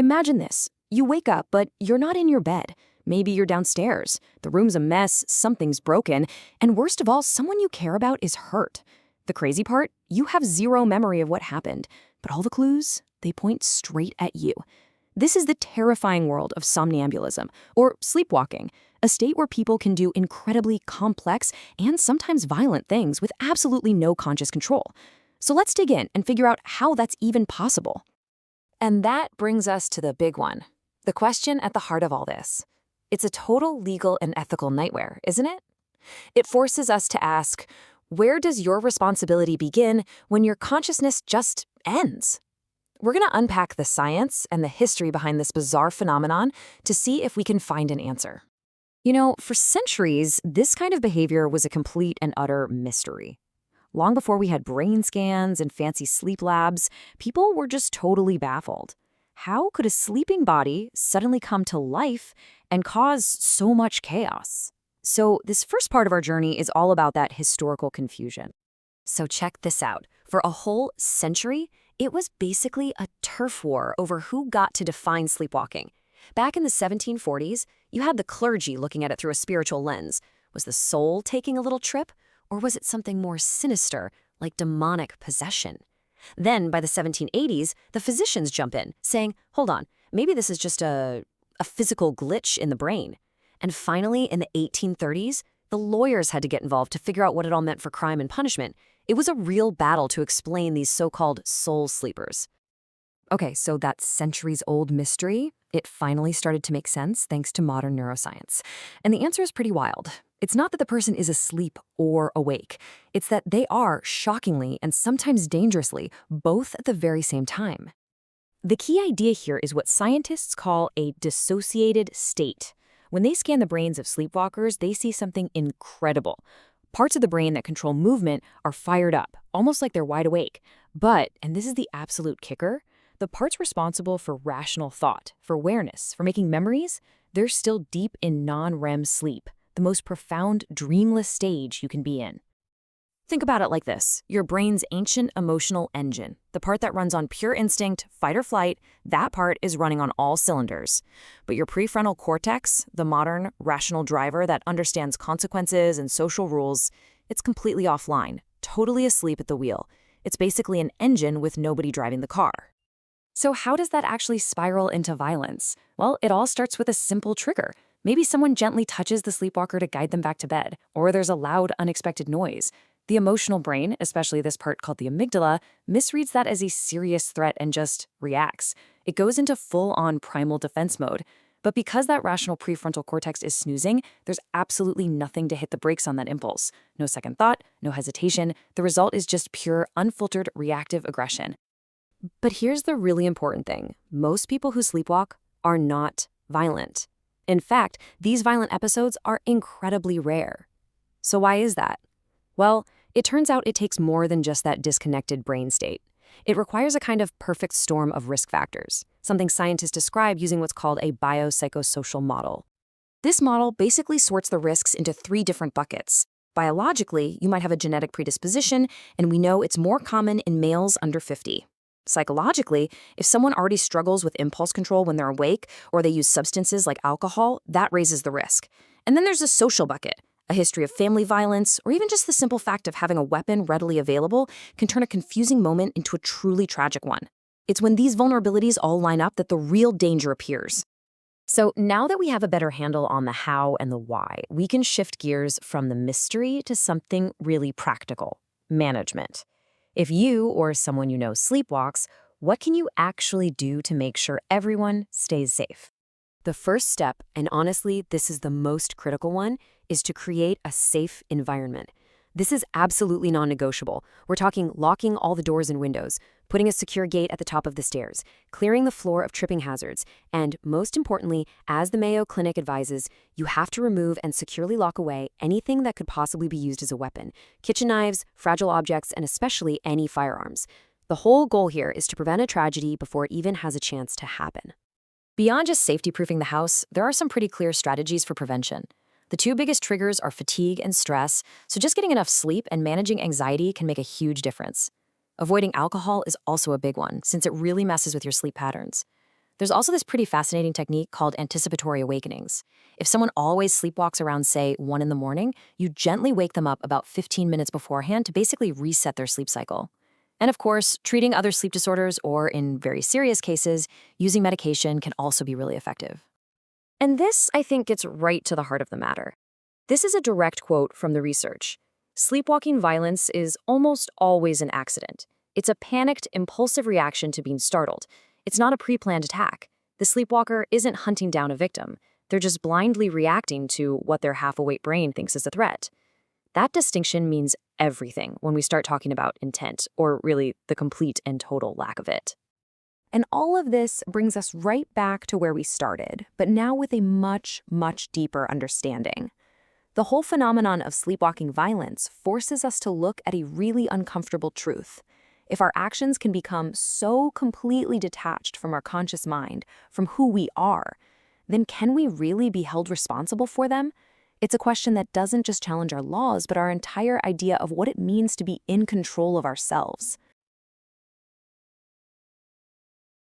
Imagine this. You wake up, but you're not in your bed. Maybe you're downstairs. The room's a mess, something's broken, and worst of all, someone you care about is hurt. The crazy part? You have zero memory of what happened, but all the clues, they point straight at you. This is the terrifying world of somnambulism, or sleepwalking, a state where people can do incredibly complex and sometimes violent things with absolutely no conscious control. So let's dig in and figure out how that's even possible. And that brings us to the big one, the question at the heart of all this. It's a total legal and ethical nightmare, isn't it? It forces us to ask, where does your responsibility begin when your consciousness just ends? We're going to unpack the science and the history behind this bizarre phenomenon to see if we can find an answer. You know, for centuries, this kind of behavior was a complete and utter mystery. Long before we had brain scans and fancy sleep labs, people were just totally baffled. How could a sleeping body suddenly come to life and cause so much chaos? So this first part of our journey is all about that historical confusion. So check this out. For a whole century, it was basically a turf war over who got to define sleepwalking. Back in the 1740s, you had the clergy looking at it through a spiritual lens. Was the soul taking a little trip? Or was it something more sinister, like demonic possession? Then, by the 1780s, the physicians jump in, saying, hold on, maybe this is just a physical glitch in the brain. And finally, in the 1830s, the lawyers had to get involved to figure out what it all meant for crime and punishment. It was a real battle to explain these so-called soul sleepers. Okay, so that centuries-old mystery, it finally started to make sense thanks to modern neuroscience. And the answer is pretty wild. It's not that the person is asleep or awake. It's that they are, shockingly and sometimes dangerously, both at the very same time. The key idea here is what scientists call a dissociated state. When they scan the brains of sleepwalkers, they see something incredible. Parts of the brain that control movement are fired up, almost like they're wide awake. But, and this is the absolute kicker, the parts responsible for rational thought, for awareness, for making memories, they're still deep in non-REM sleep, the most profound, dreamless stage you can be in. Think about it like this. Your brain's ancient emotional engine, the part that runs on pure instinct, fight or flight, that part is running on all cylinders. But your prefrontal cortex, the modern, rational driver that understands consequences and social rules, it's completely offline, totally asleep at the wheel. It's basically an engine with nobody driving the car. So how does that actually spiral into violence? Well, it all starts with a simple trigger. Maybe someone gently touches the sleepwalker to guide them back to bed, or there's a loud, unexpected noise. The emotional brain, especially this part called the amygdala, misreads that as a serious threat and just reacts. It goes into full-on primal defense mode. But because that rational prefrontal cortex is snoozing, there's absolutely nothing to hit the brakes on that impulse. No second thought, no hesitation. The result is just pure, unfiltered, reactive aggression. But here's the really important thing. Most people who sleepwalk are not violent. In fact, these violent episodes are incredibly rare. So why is that? Well, it turns out it takes more than just that disconnected brain state. It requires a kind of perfect storm of risk factors, something scientists describe using what's called a biopsychosocial model. This model basically sorts the risks into 3 different buckets. Biologically, you might have a genetic predisposition, and we know it's more common in males under 50. Psychologically, if someone already struggles with impulse control when they're awake, or they use substances like alcohol, that raises the risk. And then there's a social bucket. A history of family violence, or even just the simple fact of having a weapon readily available can turn a confusing moment into a truly tragic one. It's when these vulnerabilities all line up that the real danger appears. So now that we have a better handle on the how and the why, we can shift gears from the mystery to something really practical: management. If you or someone you know sleepwalks, what can you actually do to make sure everyone stays safe? The first step, and honestly, this is the most critical one, is to create a safe environment. This is absolutely non-negotiable. We're talking locking all the doors and windows, putting a secure gate at the top of the stairs, clearing the floor of tripping hazards, and most importantly, as the Mayo Clinic advises, you have to remove and securely lock away anything that could possibly be used as a weapon: kitchen knives, fragile objects, and especially any firearms. The whole goal here is to prevent a tragedy before it even has a chance to happen. Beyond just safety-proofing the house, there are some pretty clear strategies for prevention. The 2 biggest triggers are fatigue and stress, so just getting enough sleep and managing anxiety can make a huge difference. Avoiding alcohol is also a big one, since it really messes with your sleep patterns. There's also this pretty fascinating technique called anticipatory awakenings. If someone always sleepwalks around, say, 1 in the morning, you gently wake them up about 15 minutes beforehand to basically reset their sleep cycle. And of course, treating other sleep disorders or, in very serious cases, using medication can also be really effective. And this, I think, gets right to the heart of the matter. This is a direct quote from the research. Sleepwalking violence is almost always an accident. It's a panicked, impulsive reaction to being startled. It's not a pre-planned attack. The sleepwalker isn't hunting down a victim. They're just blindly reacting to what their half-awake brain thinks is a threat. That distinction means everything when we start talking about intent, or really the complete and total lack of it. And all of this brings us right back to where we started, but now with a much, much deeper understanding. The whole phenomenon of sleepwalking violence forces us to look at a really uncomfortable truth. If our actions can become so completely detached from our conscious mind, from who we are, then can we really be held responsible for them? It's a question that doesn't just challenge our laws, but our entire idea of what it means to be in control of ourselves.